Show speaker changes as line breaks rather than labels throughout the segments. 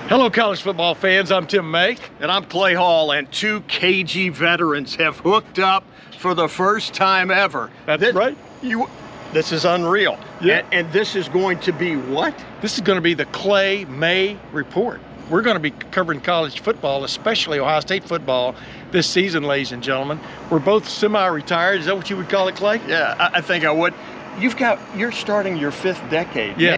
Hello, college football fans. I'm Tim May.
And I'm Clay Hall, and two KG veterans have hooked up for the first time ever.
That's right.
This is unreal.
Yeah.
And this is going to be what?
This is going to be the Clay May Report. We're going to be covering college football, especially Ohio State football, this season, ladies and gentlemen. We're both semi-retired. Is that what you would call it, Clay?
Yeah, I think I would. You're starting your 5th decade.
Yeah.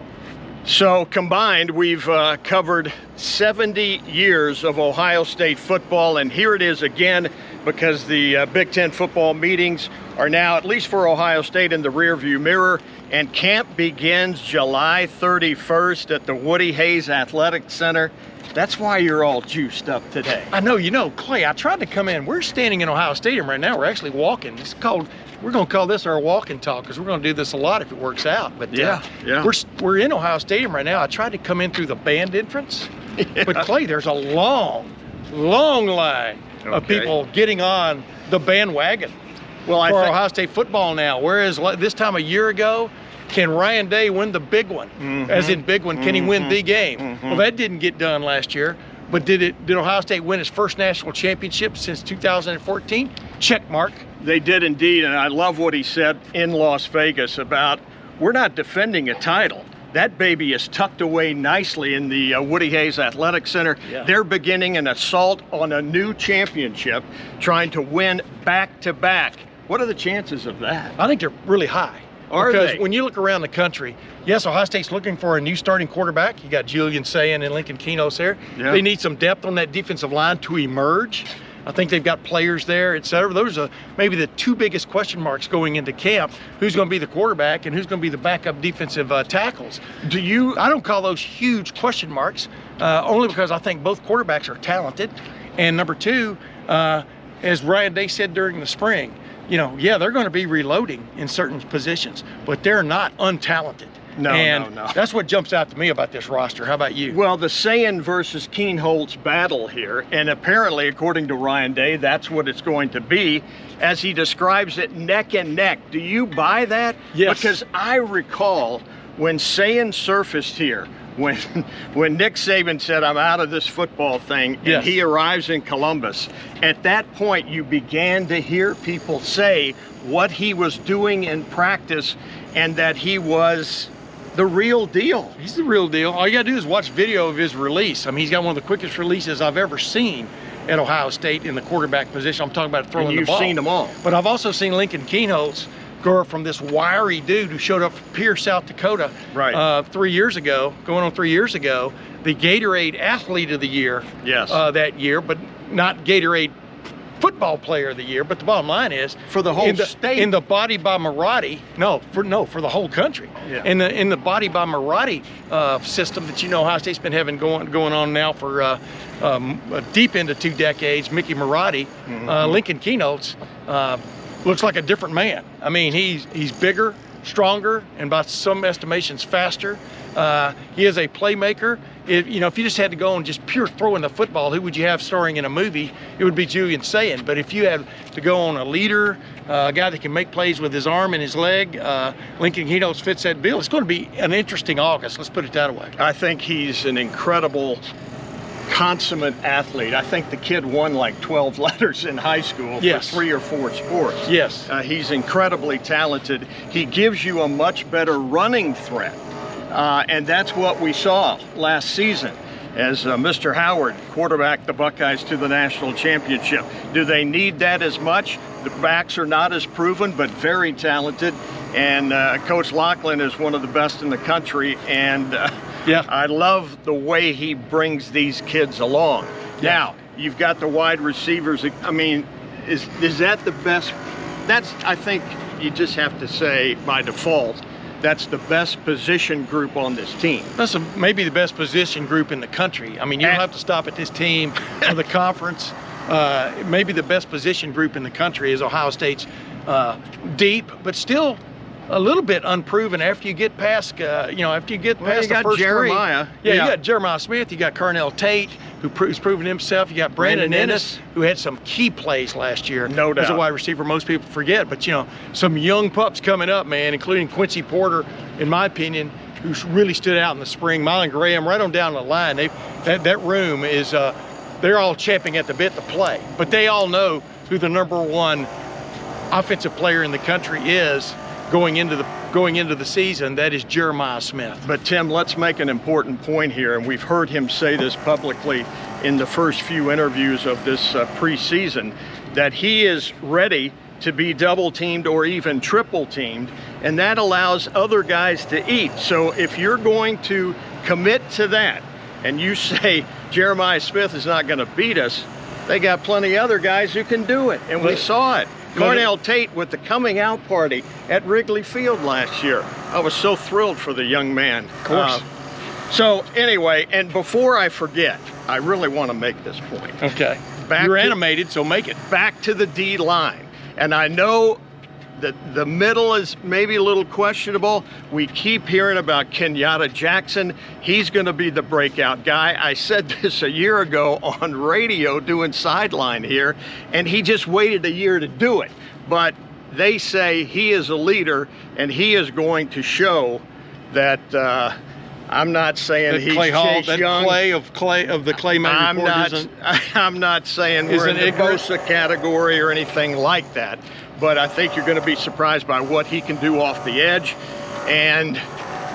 So combined, we've covered 70 years of Ohio State football, and here it is again, because the Big Ten football meetings are now, at least for Ohio State, in the rearview mirror, and camp begins July 31st at the Woody Hayes Athletic Center. That's why you're all juiced up today.
I know, Clay, I tried to come in. We're standing in Ohio Stadium right now. We're actually walking. We're going to call this our walk and talk, because we're going to do this a lot if it works out. But
yeah.
We're in Ohio Stadium right now. I tried to come in through the band entrance, but Clay, there's a long line of people getting on the bandwagon for Ohio State football now. Whereas this time a year ago, can Ryan Day win the big one? As in big one, can he win the game? Well, that didn't get done last year. But did Ohio State win its first national championship since 2014? Check mark.
They did indeed, and I love what he said in Las Vegas about, we're not defending a title. That baby is tucked away nicely in the Woody Hayes Athletic Center.
Yeah.
They're beginning an assault on a new championship, trying to win back-to-back. What are the chances of that?
I think they're really high.
Are
because
they?
When you look around the country, yes, Ohio State's looking for a new starting quarterback. You got Julian Sayin and Lincoln Keno's there.
Yeah.
They need some depth on that defensive line to emerge. I think they've got players there, et cetera. Those are maybe the two biggest question marks going into camp. Who's going to be the quarterback and who's going to be the backup defensive tackles? I don't call those huge question marks, only because I think both quarterbacks are talented. And number two, as Ryan Day said during the spring, they're going to be reloading in certain positions, but they're not untalented.
No.
That's what jumps out to me about this roster. How about you?
Well, the Sayin versus Keenholz battle here, and apparently, according to Ryan Day, that's what it's going to be, as he describes it, neck and neck. Do you buy that?
Yes.
Because I recall when Sayin surfaced here, when Nick Saban said, I'm out of this football thing, and
yes,
he arrives in Columbus, at that point you began to hear people say what he was doing in practice and that he was the real deal.
He's the real deal. All you got to do is watch video of his release. I mean, he's got one of the quickest releases I've ever seen at Ohio State in the quarterback position. I'm talking about throwing the ball.
You've seen them all.
But I've also seen Lincoln Keno's go from this wiry dude who showed up from Pierce, South Dakota, 3 years ago, going on 3 years ago, the Gatorade Athlete of the Year that year, but not Gatorade Football Player of the Year. But the bottom line is,
for the whole state,
in the Body by Marotti, for the whole country.
Yeah.
In the Body by Marotti system that Ohio State's been having going on now for deep into 2 decades. Mickey Marotti, Lincoln Keno's looks like a different man. I mean, he's bigger, stronger, and by some estimations faster. He is a playmaker. If you just had to go on just pure throwing the football, who would you have starring in a movie? It would be Julian Sayin. But if you had to go on a leader, a guy that can make plays with his arm and his leg, Lincoln Keno's fits that bill. It's going to be an interesting August. Let's put it that way.
I think he's an incredible, consummate athlete. I think the kid won like 12 letters in high school for 3 or 4 sports.
Yes.
He's incredibly talented. He gives you a much better running threat. And that's what we saw last season as Mr. Howard quarterbacked the Buckeyes to the national championship. Do they need that as much? The backs are not as proven, but very talented. And Coach Lachlan is one of the best in the country. And I love the way he brings these kids along.
Yeah.
Now, you've got the wide receivers. I mean, is that the best? I think you just have to say by default, that's the best position group on this team.
That's maybe the best position group in the country. I mean, you don't have to stop at this team or the conference. Maybe the best position group in the country is Ohio State's deep, but still a little bit unproven after you get past, after you get past the first
Jeremiah.
You got Jeremiah Smith, you got Carnell Tate, who's proven himself. You got Brandon Ennis, who had some key plays last year.
No doubt.
As a wide receiver, most people forget. But, some young pups coming up, man, including Quincy Porter, in my opinion, who really stood out in the spring. Mylan Graham, right on down the line. That room is, they're all champing at the bit to play. But they all know who the #1 offensive player in the country is going into the season. That is Jeremiah Smith.
But Tim, let's make an important point here, and we've heard him say this publicly in the first few interviews of this preseason, that he is ready to be double teamed or even triple teamed, and that allows other guys to eat. So if you're going to commit to that and you say Jeremiah Smith is not going to beat us, they got plenty of other guys who can do it, and we saw it. Cornell Tate with the coming out party at Wrigley Field last year. I was so thrilled for the young man.
Of course.
So anyway, and before I forget, I really want to make this point.
Okay. You're animated, so make it.
Back to the D line. And I know that the middle is maybe a little questionable. We keep hearing about Kenyatta Jackson. He's going to be the breakout guy. I said this a year ago on radio doing sideline here, and he just waited a year to do it. But they say he is a leader, and he is going to show that. I'm not saying he's Chase Young.
Clay of the Clay Man report
I'm not saying we're in the Bosa category or anything like that, but I think you're going to be surprised by what he can do off the edge, and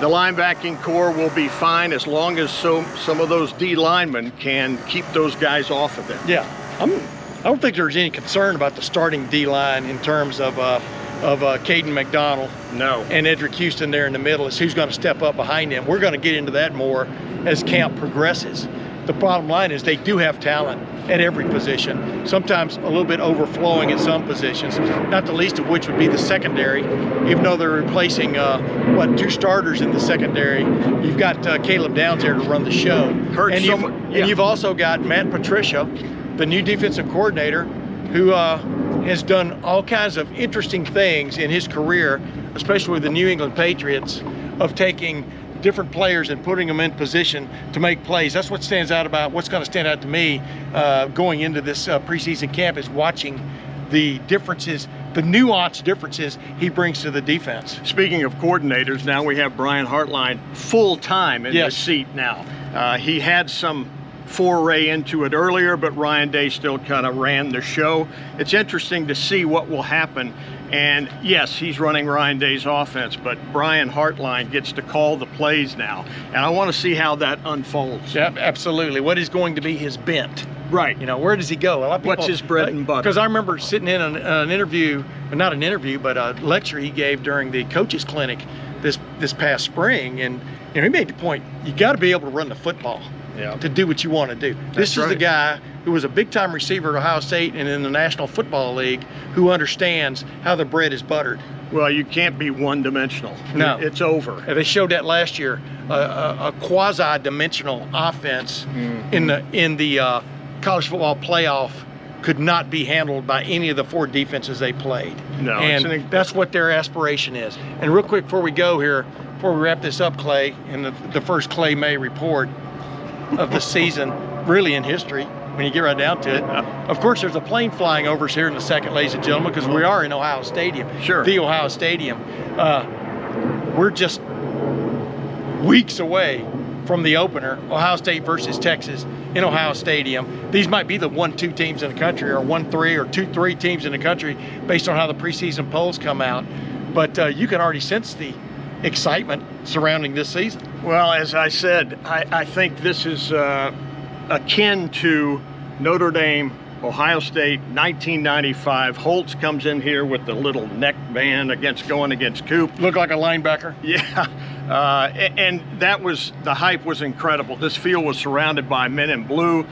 the linebacking core will be fine as long as some of those D linemen can keep those guys off of them.
Yeah, I don't think there's any concern about the starting D line in terms of Caden McDonald.
No.
And Edric Houston there in the middle is who's going to step up behind him. We're going to get into that more as camp progresses. The bottom line is they do have talent at every position, sometimes a little bit overflowing at some positions, not the least of which would be the secondary. Even though they're replacing, 2 starters in the secondary, you've got Caleb Downs there to run the show. And you've also got Matt Patricia, the new defensive coordinator, who has done all kinds of interesting things in his career, especially with the New England Patriots, of taking different players and putting them in position to make plays. That's what stands out about what's going to stand out to me going into this preseason camp, is watching the differences, the nuanced differences he brings to the defense.
Speaking of coordinators, now we have Brian Hartline full-time in the seat now. He had some foray into it earlier, but Ryan Day still kind of ran the show. It's interesting to see what will happen. And yes, he's running Ryan Day's offense, but Brian Hartline gets to call the plays now. And I want to see how that unfolds.
Yeah, absolutely. What is going to be his bent?
Right.
You know, where does he go? A lot of people,
what's his bread and butter?
Because I remember sitting in an interview, not an interview, but a lecture he gave during the coaches clinic this past spring. And he made the point, you got to be able to run the football. Yeah. To do what you want to do. This is the guy who was a big-time receiver at Ohio State and in the National Football League, who understands how the bread is buttered.
Well, you can't be one-dimensional.
No.
It's over.
They showed that last year, a quasi-dimensional offense in the college football playoff could not be handled by any of the 4 defenses they played.
No.
And that's what their aspiration is. And real quick before we go here, before we wrap this up, Clay, in the first Clay May report of the season, really in history, when you get right down to it. Of course, there's a plane flying over us here in a second, ladies and gentlemen, because we are in Ohio Stadium.
Sure.
The Ohio Stadium. We're just weeks away from the opener, Ohio State versus Texas in Ohio Stadium. These might be the 1-2 teams in the country, or 1-3 or 2-3 teams in the country, based on how the preseason polls come out. But you can already sense the excitement surrounding this season.
Well, as I said, I think this is akin to Notre Dame, Ohio State, 1995. Holtz comes in here with the little neck band going against Coop.
Looked like a linebacker.
Yeah, and the hype was incredible. This field was surrounded by men in blue,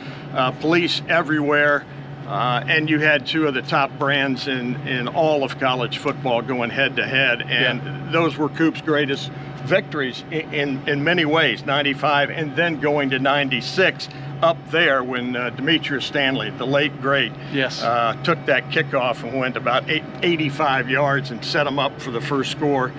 police everywhere. And you had 2 of the top brands in all of college football going head-to-head, and those were Coop's greatest victories in many ways, 95 and then going to 96 up there when Demetrius Stanley, the late great, took that kickoff and went about 85 yards and set them up for the first score.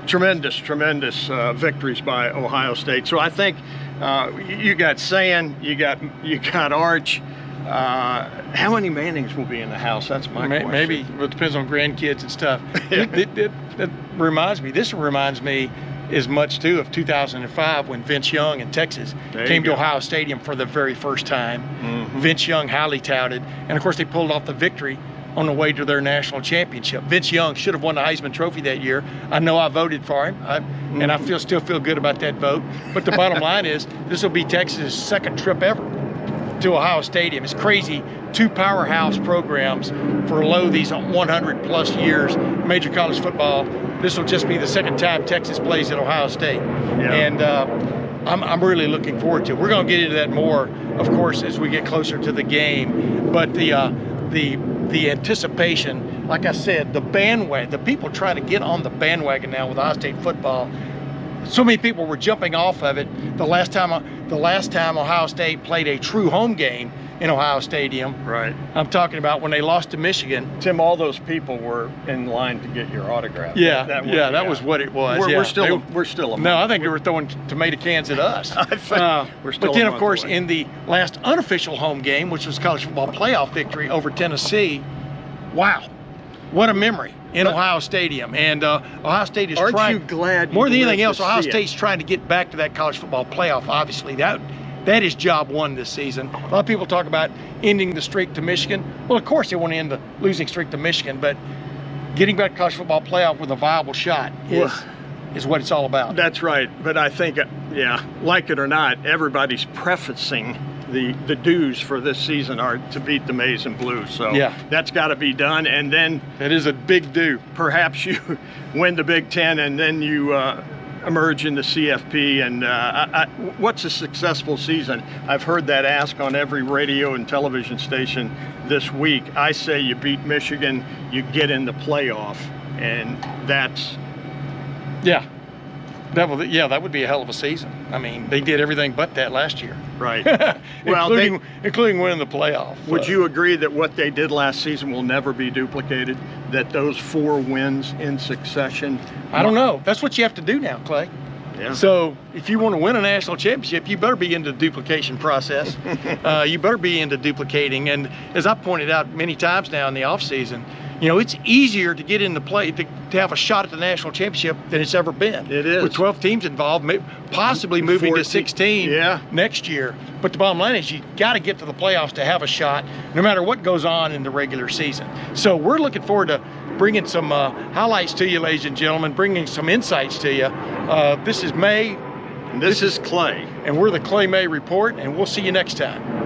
Tremendous victories by Ohio State. So I think you got Sayan, you got Arch. How many Mannings will be in the house? That's my question. Maybe
it depends on grandkids and stuff. This reminds me, is much too of 2005 when Vince Young in Texas came to Ohio Stadium for the very first time. Vince Young, highly touted, and of course they pulled off the victory on the way to their national championship. Vince Young should have won the Heisman Trophy that year. I know I voted for him, and I still feel good about that vote. But the bottom line is, this will be Texas' second trip ever to Ohio Stadium. It's crazy. 2 powerhouse programs for these 100 plus years, major college football. This will just be the second time Texas plays at Ohio State. And I'm really looking forward to it. We're going to get into that more, of course, as we get closer to the game. But the anticipation, like I said, the bandwagon, the people trying to get on the bandwagon now with Ohio State football. So many people were jumping off of it the last time Ohio State played a true home game in Ohio Stadium.
Right.
I'm talking about when they lost to Michigan.
Tim, all those people were in line to get your autograph.
Yeah, that was what it was.
We're still a
no, I think they were throwing tomato cans at us.
I think we're still.
But then, of course, in the last unofficial home game, which was college football playoff victory over Tennessee, wow, what a memory in Ohio Stadium. And Ohio State is trying.
Aren't you glad?
More than anything else, Ohio State's trying to get back to that college football playoff. Obviously, that is job one this season. A lot of people talk about ending the streak to Michigan. Well, of course they want to end the losing streak to Michigan, but getting back to college football playoff with a viable shot is what it's all about.
That's right. But I think, like it or not, everybody's prefacing the dues for this season are to beat the Maize and Blues. So that's got to be done. And then
that is a big do.
Perhaps you win the Big Ten and then you emerge in the CFP. And what's a successful season? I've heard that asked on every radio and television station this week. I say you beat Michigan, you get in the playoff, and that's that would be a hell of a season. I mean, they did everything but that last year. Right.
including winning the playoff.
Would you agree that what they did last season will never be duplicated? That those 4 wins in succession?
I don't know. That's what you have to do now, Clay.
Yeah.
So if you want to win a national championship, you better be into the duplication process. You better be into duplicating. And as I pointed out many times now in the offseason, it's easier to get in the play to have a shot at the national championship than it's ever been.
It is.
With 12 teams involved, possibly moving to 16 next year. But the bottom line is you got to get to the playoffs to have a shot, no matter what goes on in the regular season. So we're looking forward to bringing some highlights to you, ladies and gentlemen, bringing some insights to you. This is May.
This is Clay.
And we're the Clay May Report, and we'll see you next time.